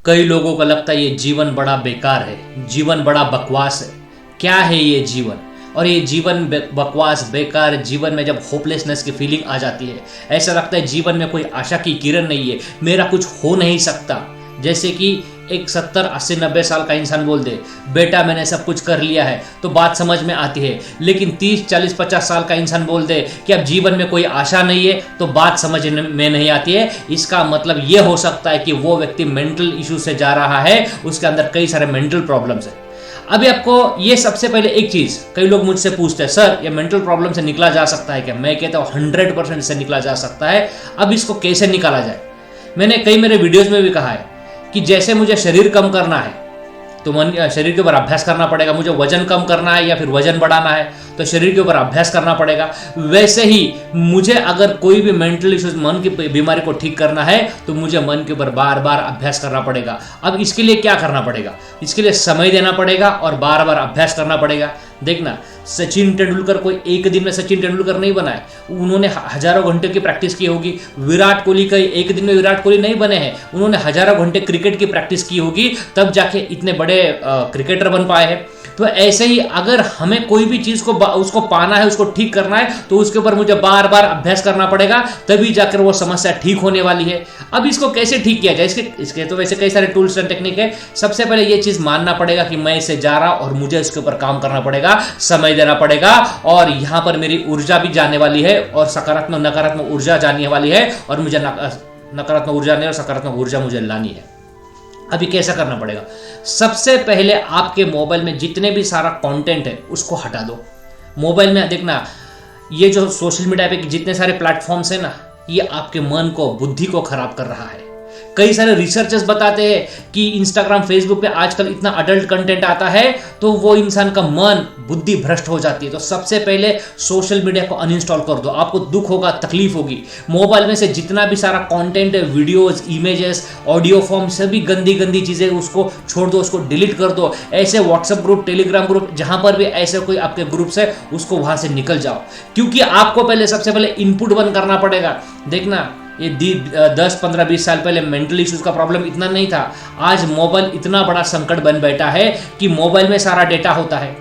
कई लोगों को लगता है ये जीवन बड़ा बेकार है, जीवन बड़ा बकवास है। क्या है ये जीवन? और ये जीवन बकवास बेकार जीवन में जब होपलेसनेस की फीलिंग आ जाती है, ऐसा लगता है जीवन में कोई आशा की किरण नहीं है, मेरा कुछ हो नहीं सकता। जैसे कि एक 70, 80, 90 साल का इंसान बोल दे बेटा मैंने सब कुछ कर लिया है, तो बात समझ में आती है। लेकिन 30, 40, 50 साल का इंसान बोल दे कि अब जीवन में कोई आशा नहीं है, तो बात समझ में नहीं आती है। इसका मतलब ये हो सकता है कि वो व्यक्ति मेंटल इशू से जा रहा है, उसके अंदर कई सारे मेंटल प्रॉब्लम्स है। अभी आपको ये सबसे पहले एक चीज, कई लोग मुझसे पूछते हैं सर ये मेंटल प्रॉब्लम से निकला जा सकता है क्या? मैं कहता हूँ 100% से निकला जा सकता है। अब इसको कैसे निकाला जाए? मैंने कई मेरे वीडियोस में भी कहा है कि जैसे मुझे शरीर कम करना है तो शरीर के ऊपर अभ्यास करना पड़ेगा, मुझे वजन कम करना है या फिर वजन बढ़ाना है तो शरीर के ऊपर अभ्यास करना पड़ेगा। वैसे ही मुझे अगर कोई भी मेंटल इश्यूज, मन की बीमारी को ठीक करना है तो मुझे मन के ऊपर बार बार अभ्यास करना पड़ेगा। अब इसके लिए क्या करना पड़ेगा? इसके लिए समय देना पड़ेगा और बार बार अभ्यास करना पड़ेगा। देखना, सचिन तेंदुलकर कोई एक दिन में सचिन तेंदुलकर नहीं बना है, उन्होंने हजारों घंटे की प्रैक्टिस की होगी। विराट कोहली कई एक दिन में विराट कोहली नहीं बने हैं, उन्होंने हजारों घंटे क्रिकेट की प्रैक्टिस की होगी, तब जाके इतने बड़े क्रिकेटर बन पाए हैं। तो ऐसे ही अगर हमें कोई भी चीज को उसको पाना है, उसको ठीक करना है, तो उसके ऊपर मुझे बार बार अभ्यास करना पड़ेगा, तभी जाकर वो समस्या ठीक होने वाली है। अब इसको कैसे ठीक किया जाए? इसके तो वैसे कई सारे टूल्स एंड टेक्निक है। सबसे पहले ये चीज मानना पड़ेगा कि मैं इसे जा रहा और मुझे इसके ऊपर काम करना पड़ेगा, समय देना पड़ेगा, और यहां पर मेरी ऊर्जा भी जाने वाली है और सकारात्मक नकारात्मक ऊर्जा जाने वाली है, और मुझे नकारात्मक ऊर्जा नहीं और सकारात्मक ऊर्जा मुझे लानी है। अभी कैसा करना पड़ेगा? सबसे पहले आपके मोबाइल में जितने भी सारा कंटेंट है उसको हटा दो। मोबाइल में देखना, ये जो सोशल मीडिया पे जितने सारे प्लेटफॉर्म्स है ना, ये आपके मन को, बुद्धि को खराब कर रहा है। कई सारे रिसर्चर्स बताते हैं कि इंस्टाग्राम, फेसबुक पे आजकल इतना अडल्ट कंटेंट आता है तो वो इंसान का मन, बुद्धि भ्रष्ट हो जाती है। तो सबसे पहले सोशल मीडिया को अनइंस्टॉल कर दो। आपको दुख होगा, तकलीफ होगी। मोबाइल में से जितना भी सारा कंटेंट है, वीडियोस, इमेजेस, ऑडियो फॉर्म, सभी गंदी गंदी चीजें उसको छोड़ दो, उसको डिलीट कर दो। ऐसे व्हाट्सएप ग्रुप, टेलीग्राम ग्रुप, जहां पर भी ऐसे कोई आपके ग्रुप्स है, उसको वहां से निकल जाओ, क्योंकि आपको पहले सबसे पहले इनपुट बंद करना पड़ेगा। देखना, ये 10, 15, 20 साल पहले मेंटल इश्यूज का प्रॉब्लम इतना नहीं था। आज मोबाइल इतना बड़ा संकट बन बैठा है कि मोबाइल में सारा डेटा होता है।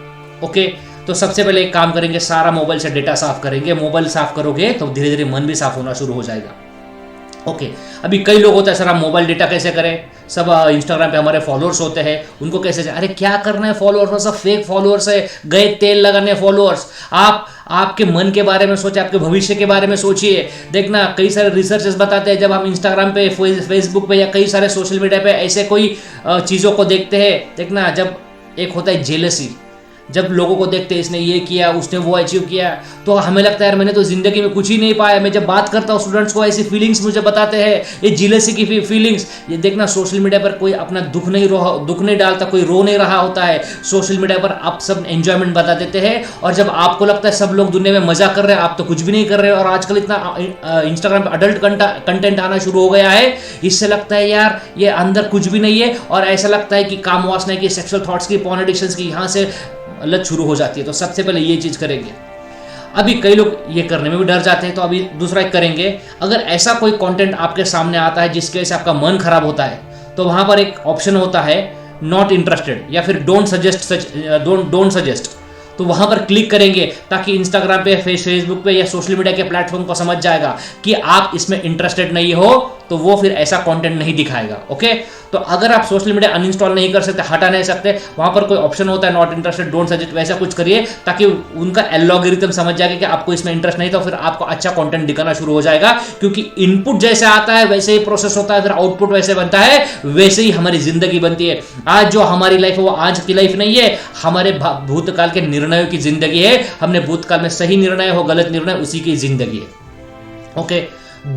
ओके, तो सबसे पहले एक काम करेंगे, सारा मोबाइल से डेटा साफ करेंगे। मोबाइल साफ करोगे तो धीरे धीरे मन भी साफ होना शुरू हो जाएगा। ओके, अभी कई लोग होते हैं सर हम मोबाइल डेटा कैसे करें? सब इंस्टाग्राम पे हमारे फॉलोअर्स होते हैं, उनको कैसे? अरे क्या करना है फॉलोअर्स? सब फेक फॉलोअर्स है, गए तेल लगाने फॉलोअर्स। आप आपके मन के बारे में सोचिए, आपके भविष्य के बारे में सोचिए। देखना, कई सारे रिसर्चर्स बताते हैं, जब हम इंस्टाग्राम पे, फेसबुक पे या कई सारे सोशल मीडिया पे ऐसे कोई चीज़ों को देखते हैं, देखना, जब एक होता है जेलसी, जब लोगों को देखते हैं इसने ये किया, उसने वो अचीव किया, तो हमें लगता है यार मैंने तो जिंदगी में कुछ ही नहीं पाया। मैं जब बात करता हूँ स्टूडेंट्स को, ऐसी फीलिंग्स मुझे बताते हैं, ये जेलसी की फीलिंग्स। ये देखना, सोशल मीडिया पर कोई अपना दुख नहीं डालता, कोई रो नहीं रहा होता है। सोशल मीडिया पर आप सब एंजॉयमेंट बता देते हैं, और जब आपको लगता है सब लोग दुनिया में मजा कर रहे हैं, आप तो कुछ भी नहीं कर रहे हैं। और आजकल इतना इंस्टाग्राम पर अडल्ट कंटेंट आना शुरू हो गया है, इससे लगता है यार ये अंदर कुछ भी नहीं है, और ऐसा लगता है कि काम वासना की, सेक्सुअल थॉट्स की, पॉर्न एडिक्शंस की यहाँ से लत शुरू हो जाती है। तो सबसे पहले ये चीज करेंगे। अभी कई लोग ये करने में भी डर जाते हैं, तो अभी दूसरा एक करेंगे। अगर ऐसा कोई कंटेंट आपके सामने आता है जिसकी वजह से आपका मन खराब होता है, तो वहां पर एक ऑप्शन होता है नॉट इंटरेस्टेड या फिर डोंट सजेस्ट। तो वहां पर क्लिक करेंगे ताकि इंस्टाग्राम पे, फेसबुक पे या सोशल मीडिया के प्लेटफॉर्म को समझ जाएगा कि आप इसमें इंटरेस्टेड नहीं हो, तो वो फिर ऐसा कंटेंट नहीं दिखाएगा। ओके, तो अगर आप सोशल मीडिया अनइंस्टॉल नहीं कर सकते, हटा नहीं सकते, वहां पर कोई ऑप्शन होता है नॉट इंटरेस्टेड, डोंट सजेस्ट, वैसा कुछ करिए ताकि उनका एल्गोरिथम समझ जाएगा कि आपको इसमें इंटरेस्ट नहीं, तो फिर आपको अच्छा कंटेंट दिखाना शुरू हो जाएगा। क्योंकि इनपुट जैसे आता है वैसे ही प्रोसेस होता है, फिर आउटपुट वैसे बनता है, वैसे ही हमारी जिंदगी बनती है। आज जो हमारी लाइफ है वो आज की लाइफ नहीं है, हमारे भूतकाल के निर्णयों की जिंदगी है। हमने भूतकाल में सही निर्णय हो, गलत निर्णय, उसी की जिंदगी है। ओके,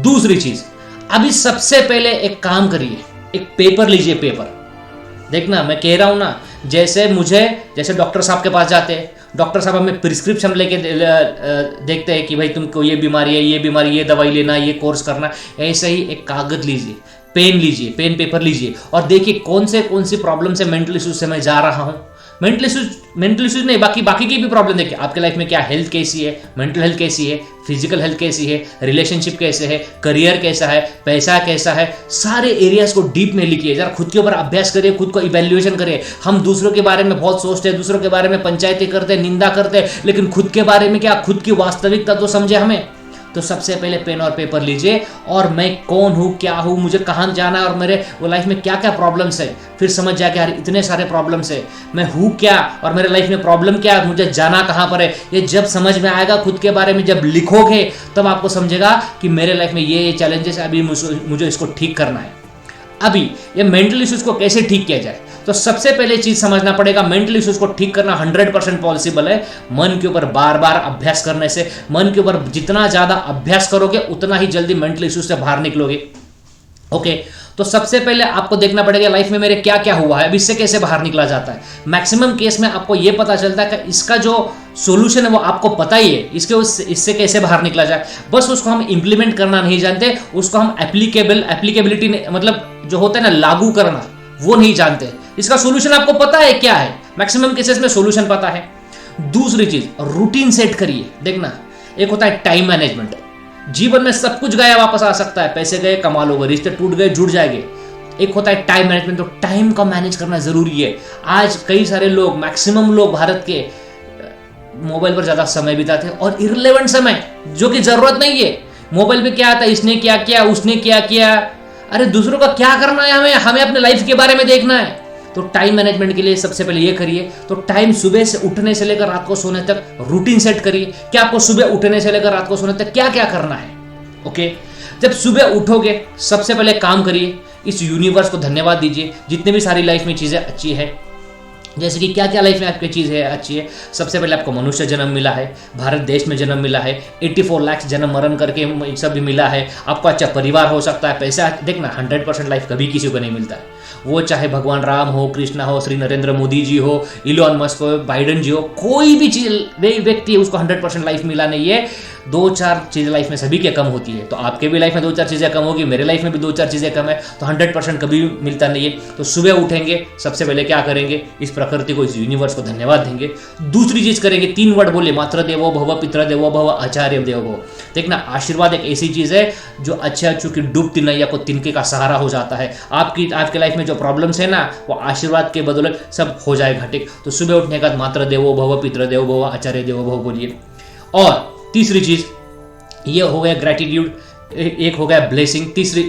दूसरी चीज, अभी सबसे पहले एक काम करिए, एक पेपर लीजिए। पेपर देखना, मैं कह रहा हूं ना, जैसे डॉक्टर साहब के पास जाते हैं, डॉक्टर साहब हमें प्रिस्क्रिप्शन लेके देखते हैं कि भाई तुमको ये बीमारी है, ये दवाई लेना, ये कोर्स करना। ऐसे ही एक कागज लीजिए, पेन पेपर लीजिए, और देखिए कौन सी प्रॉब्लम से, मेंटल इश्यूज से मैं जा रहा हूं। मेंटल इश्यूज नहीं, बाकी बाकी की भी प्रॉब्लम देखिए आपके लाइफ में क्या हेल्थ कैसी है, मेंटल हेल्थ कैसी है, फिजिकल हेल्थ कैसी है, रिलेशनशिप कैसे है, करियर कैसा है, पैसा कैसा है, सारे एरियाज को डीप में लिखिए, जरा खुद के ऊपर अभ्यास करिए, खुद को इवैल्यूएशन करिए। हम दूसरों के बारे में बहुत सोचते हैं, दूसरों के बारे में पंचायती करते हैं, निंदा करते हैं, लेकिन खुद के बारे में क्या, खुद की वास्तविकता तो समझे हमें। तो सबसे पहले पेन और पेपर लीजिए और मैं कौन हूँ, क्या हूँ, मुझे कहाँ जाना है और मेरे वो लाइफ में क्या क्या प्रॉब्लम्स है, फिर समझ जाके यार इतने सारे प्रॉब्लम्स है, मैं हूँ क्या और मेरे लाइफ में प्रॉब्लम क्या है, मुझे जाना कहाँ पर है। ये जब समझ में आएगा खुद के बारे में, जब लिखोगे तब आपको समझेगा कि मेरे लाइफ में ये चैलेंजेस है, अभी मुझे इसको ठीक करना है। अभी ये मेंटल इश्यूज को कैसे ठीक किया जाए, तो सबसे पहले चीज समझना पड़ेगा, मेंटल इश्यूज को ठीक करना 100% पॉसिबल है मन के ऊपर बार बार अभ्यास करने से। मन के ऊपर जितना ज्यादा अभ्यास करोगे उतना ही जल्दी मेंटल इश्यूज से बाहर निकलोगे। ओके, तो सबसे पहले आपको देखना पड़ेगा लाइफ में मेरे क्या क्या हुआ है, अब इससे कैसे बाहर निकला जाता है। मैक्सिमम केस में आपको यह पता चलता है कि इसका जो सॉल्यूशन है वो आपको पता ही है, इससे कैसे बाहर निकला जाए, बस उसको हम इंप्लीमेंट करना नहीं जानते, उसको हम एप्लीकेबिलिटी मतलब जो होता है ना लागू करना, वो नहीं जानते। इसका सॉल्यूशन आपको पता है क्या है, मैक्सिमम केसेस में सॉल्यूशन पता है। दूसरी चीज, रूटीन सेट करिए। देखना, एक होता है टाइम मैनेजमेंट, जीवन में सब कुछ गया वापस आ सकता है, पैसे गए कमा लोगे, रिश्ते टूट गए जुड़ जाएंगे। एक होता है टाइम मैनेजमेंट, तो टाइम को मैनेज करना जरूरी है। आज कई सारे लोग, मैक्सिमम लोग भारत के मोबाइल पर ज्यादा समय बिताते हैं और इररिलेवेंट समय जो कि जरूरत नहीं है। मोबाइल पे क्या आता है, इसने क्या किया, उसने क्या किया, अरे दूसरों का क्या करना है, हमें अपने लाइफ के बारे में देखना है। तो टाइम मैनेजमेंट के लिए सबसे पहले ये करिए, तो टाइम सुबह से उठने से लेकर रात को सोने तक रूटीन सेट करिए कि आपको सुबह उठने से लेकर रात को सोने तक क्या क्या करना है। ओके, जब सुबह उठोगे सबसे पहले काम करिए, इस यूनिवर्स को धन्यवाद दीजिए जितने भी सारी लाइफ में चीजें अच्छी है, जैसे कि क्या क्या लाइफ में आपकी चीज़ है अच्छी है। सबसे पहले आपको मनुष्य जन्म मिला है, भारत देश में जन्म मिला है, 84 लाख जन्म मरण करके सब भी मिला है, आपको अच्छा परिवार हो सकता है, पैसा। देखना 100% लाइफ कभी किसी को नहीं मिलता है, वो चाहे भगवान राम हो, कृष्णा हो, श्री नरेंद्र मोदी जी हो, इलॉन मस्क हो, बाइडन जी हो, कोई भी चीज व्यक्ति है उसको 100% लाइफ मिला नहीं है। 2-4 चीजें लाइफ में सभी के कम होती है, तो आपके भी लाइफ में 2-4 चीजें कम होगी, मेरे लाइफ में भी 2-4 चीजें कम है, तो 100% कभी मिलता नहीं है। तो सुबह उठेंगे, सबसे पहले क्या करेंगे, इस प्रकृति को, इस यूनिवर्स को धन्यवाद देंगे। दूसरी चीज करेंगे, 3 वर्ड बोले, मातृ देवो भव, पितृ देवो भव, आचार्य देवो भव। देखना, आशीर्वाद एक ऐसी चीज है जो अच्छे अच्छों की डूबती नैया को तिनके का सहारा हो जाता है। आपके लाइफ में जो प्रॉब्लम्स है ना, वो आशीर्वाद के बदौलत सब हो जाएगा ठीक। तो सुबह उठने का मातृ देवो भव, पितृ देवो भव, आचार्य देवो भव बोलिए। और तीसरी चीज ये हो गया ग्रैटिट्यूड, एक हो गया ब्लेसिंग, तीसरी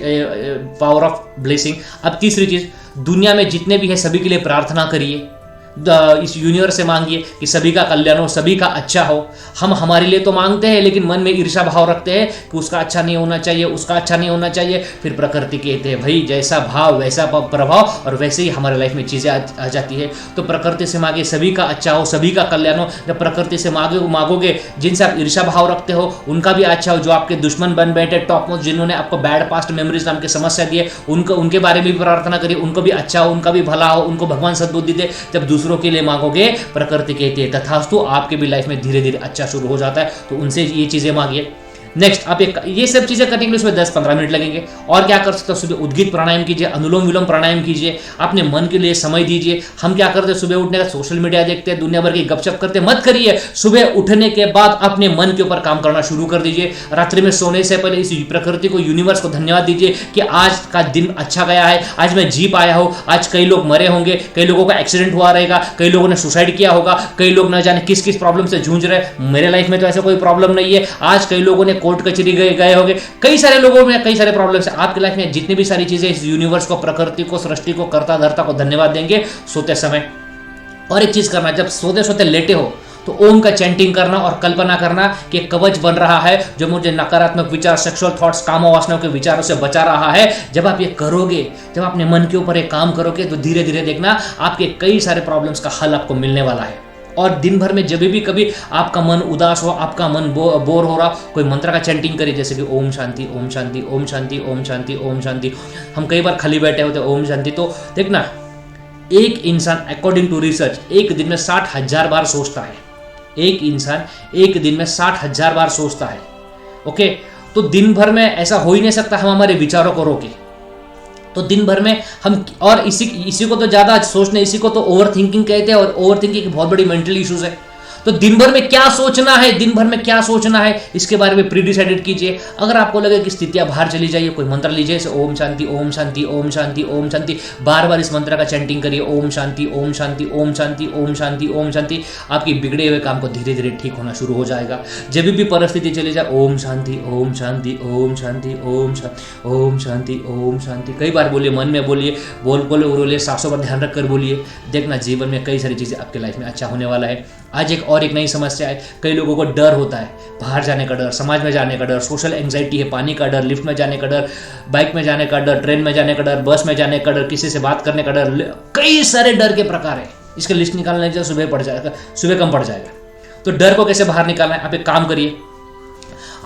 पावर ऑफ ब्लेसिंग। अब तीसरी चीज, दुनिया में जितने भी है सभी के लिए प्रार्थना करिए, इस यूनिवर्स से मांगिए कि सभी का कल्याण हो, सभी का अच्छा हो। हम हमारे लिए तो मांगते हैं लेकिन मन में ईर्ष्या भाव रखते हैं कि उसका अच्छा नहीं होना चाहिए, उसका अच्छा नहीं होना चाहिए। फिर प्रकृति कहते हैं भाई जैसा भाव वैसा प्रभाव, और वैसे ही हमारे लाइफ में चीज़ें आ जाती है। तो प्रकृति से मांगे सभी का अच्छा हो, सभी का कल्याण हो। जब प्रकृति से मांगोगे, जिनसे आप ईर्ष्या भाव रखते हो उनका भी अच्छा हो, जो आपके दुश्मन बन बैठे टॉप मोस्ट, जिन्होंने आपको बैड पास्ट मेमोरीज नाम की समस्या दी है, उनके बारे में भी प्रार्थना करिए, उनको भी अच्छा हो, उनका भी भला हो, उनको भगवान सद्बुद्धि दे। जब दूसरों के लिए मांगोगे, प्रकृति कहती है तथास्तु, आपके भी लाइफ में धीरे धीरे अच्छा शुरू हो जाता है। तो उनसे ये चीजें मांगिए। नेक्स्ट, आप ये सब चीजें करने के लिए उसमें 10-15 मिनट लगेंगे। और क्या कर सकते हो, सुबह उद्गीत प्राणायाम कीजिए, अनुलोम विलोम प्राणायाम कीजिए, अपने मन के लिए समय दीजिए। हम क्या करते हैं, सुबह उठने का सोशल मीडिया देखते हैं, दुनिया भर की गपशप करते हैं, मत करिए। सुबह उठने के बाद अपने मन के ऊपर काम करना शुरू कर दीजिए। रात्रि में सोने से पहले इस प्रकृति को, यूनिवर्स को धन्यवाद दीजिए कि आज का दिन अच्छा गया है, आज मैं जी पाया हूँ। आज कई लोग मरे होंगे, कई लोगों का एक्सीडेंट हुआ रहेगा, कई लोगों ने सुसाइड किया होगा, कई लोग न जाने किस किस प्रॉब्लम से जूझ रहे। मेरे लाइफ में तो ऐसा कोई प्रॉब्लम नहीं है। आज कई लोगों ने कोर्ट कचहरी गए होंगे, कई सारे लोगों में कई सारे प्रॉब्लम्स है। आपकी लाइफ में जितनी भी सारी चीजें, इस यूनिवर्स को, प्रकृति को, सृष्टि को, कर्ता धर्ता को धन्यवाद देंगे सोते समय। और एक चीज करना, जब सोते सोते लेटे हो तो ओम का चैंटिंग करना और कल्पना करना कि कवच बन रहा है जो मुझे नकारात्मक विचार, सेक्सुअल थॉट्स, कामो वासनाओं के विचारों से बचा रहा है। जब आप ये करोगे, जब अपने मन के ऊपर एक काम करोगे, तो धीरे धीरे देखना आपके कई सारे प्रॉब्लम्स का हल आपको मिलने वाला है। और दिन भर में जब भी कभी आपका मन उदास हो, आपका मन बोर हो रहा, कोई मंत्र का चैंटिंग करिए, जैसे कि ओम शांति, ओम शांति, ओम शांति, ओम शांति, ओम शांति। हम कई बार खाली बैठे होते ओम शांति। तो देखना, एक इंसान अकॉर्डिंग टू रिसर्च एक दिन में 60,000 बार सोचता है। एक इंसान एक दिन में 60,000 बार सोचता है। ओके, तो दिन भर में ऐसा हो ही नहीं सकता हम हमारे विचारों को रोके। तो दिन भर में हम, और इसी को तो ज़्यादा सोचने, इसी को तो ओवर थिंकिंग कहते हैं, और ओवर थिंकिंग एक बहुत बड़ी मेंटल इश्यूज है। तो दिन भर में क्या सोचना है, दिन भर में क्या सोचना है, इसके बारे में प्री डिसाइडेड कीजिए। अगर आपको लगे कि स्थितियां बाहर चली जाइए, कोई मंत्र लीजिए, जैसे ओम शांति ओम शांति ओम शांति ओम शांति, बार बार इस मंत्र का चैंटिंग करिए, ओम शांति ओम शांति ओम शांति ओम शांति ओम शांति। आपकी बिगड़े हुए काम को धीरे धीरे ठीक होना शुरू हो जाएगा। जब भी परिस्थिति चली जाए, ओम शांति ओम शांति ओम शांति ओम शांति ओम शांति ओम शांति कई बार बोलिए, मन में बोलिए, बोलिए, सांसों पर ध्यान रखकर बोलिए। देखना जीवन में कई सारी चीज़ें आपके लाइफ में अच्छा होने वाला है। आज एक नई समस्या है, कई लोगों को डर होता है, बाहर जाने का डर, समाज में जाने का डर, सोशल एंग्जाइटी है, पानी का डर, लिफ्ट में जाने का डर, बाइक में जाने का डर, ट्रेन में जाने का डर, बस में जाने का डर, किसी से बात करने का डर, कई सारे डर के प्रकार है। इसका लिस्ट निकालने से सुबह कम पड़ जाएगा। तो डर को कैसे बाहर निकालना है, आप एक काम करिए।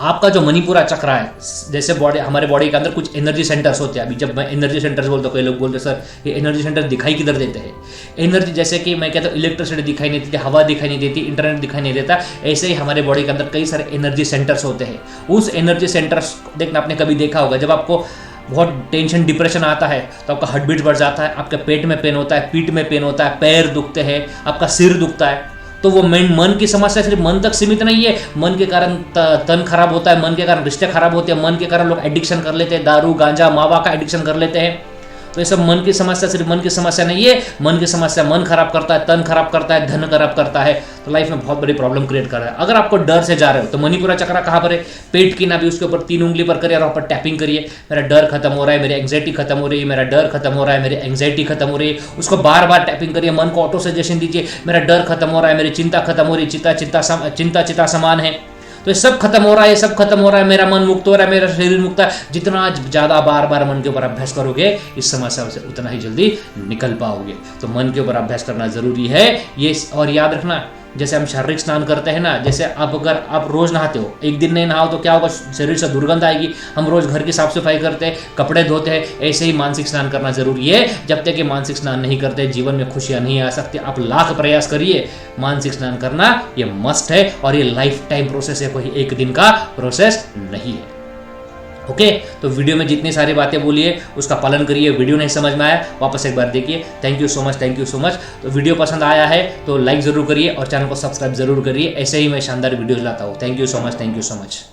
आपका जो मणिपुरा चक्र है, जैसे हमारे बॉडी के अंदर कुछ एनर्जी सेंटर्स होते हैं। अभी जब मैं एनर्जी सेंटर्स बोलता हूँ, कई लोग बोलते हैं सर ये एनर्जी सेंटर दिखाई किधर देते हैं। एनर्जी, जैसे कि मैं कहता हूँ इलेक्ट्रिसिटी दिखाई नहीं देती, हवा दिखाई नहीं देती, इंटरनेट दिखाई नहीं देता, ऐसे ही हमारे बॉडी के अंदर कई सारे एनर्जी सेंटर्स होते हैं। उस एनर्जी सेंटर्स, देखना आपने कभी देखा होगा, जब आपको बहुत टेंशन डिप्रेशन आता है तो आपका हार्ट बीट बढ़ जाता है, आपके पेट में पेन होता है, पीठ में पेन होता है, पैर दुखते हैं, आपका सिर दुखता है। तो वो मन की समस्या सिर्फ मन तक सीमित नहीं है। मन के कारण तन खराब होता है, मन के कारण रिश्ते खराब होते हैं, मन के कारण लोग एडिक्शन कर लेते हैं, दारू गांजा मावा का एडिक्शन कर लेते हैं। तो ये सब मन की समस्या सिर्फ मन की समस्या नहीं है। मन की समस्या मन खराब करता है, तन खराब करता है, धन खराब करता है, तो लाइफ में बहुत बड़ी प्रॉब्लम क्रिएट कर रहा है। अगर आपको डर से जा रहे हो तो मणिपुरा चक्र कहाँ पर है, पेट की नाभि, उसके ऊपर 3 उंगली पर करिए और वहाँ पर टैपिंग करिए। मेरा डर खत्म हो रहा है, मेरी एंग्जाइटी खत्म हो रही है, मेरा डर खत्म हो रहा है, मेरी एंग्जाइटी खत्म हो रही है। उसको बार बार टैपिंग करिए, मन को ऑटो सजेशन दीजिए, मेरा डर खत्म हो रहा है, मेरी चिंता खत्म हो रही है, चिंता समान है, तो ये सब खत्म हो रहा है, ये सब खत्म हो रहा है, मेरा मन मुक्त हो रहा है, मेरा शरीर मुक्त है। जितना ज़्यादा बार बार मन के ऊपर अभ्यास करोगे, इस समस्या से उतना ही जल्दी निकल पाओगे। तो मन के ऊपर अभ्यास करना जरूरी है ये। और याद रखना, जैसे हम शारीरिक स्नान करते हैं ना, जैसे अगर आप रोज नहाते हो, एक दिन नहीं नहाओ तो क्या होगा, शरीर से दुर्गंध आएगी। हम रोज घर की साफ सफाई करते हैं, कपड़े धोते हैं, ऐसे ही मानसिक स्नान करना जरूरी है। जब तक कि मानसिक स्नान नहीं करते, जीवन में खुशियां नहीं आ सकती। आप लाख प्रयास करिए, मानसिक स्नान करना ये मस्ट है, और ये लाइफ टाइम प्रोसेस है, कोई एक दिन का प्रोसेस नहीं है। ओके, तो वीडियो में जितनी सारी बातें बोली है उसका पालन करिए। वीडियो नहीं समझ में आया वापस एक बार देखिए। Thank you so much, thank you so much. तो वीडियो पसंद आया है तो लाइक जरूर करिए और चैनल को सब्सक्राइब जरूर करिए। ऐसे ही मैं शानदार वीडियोस लाता हूँ। Thank you so much, thank you so much.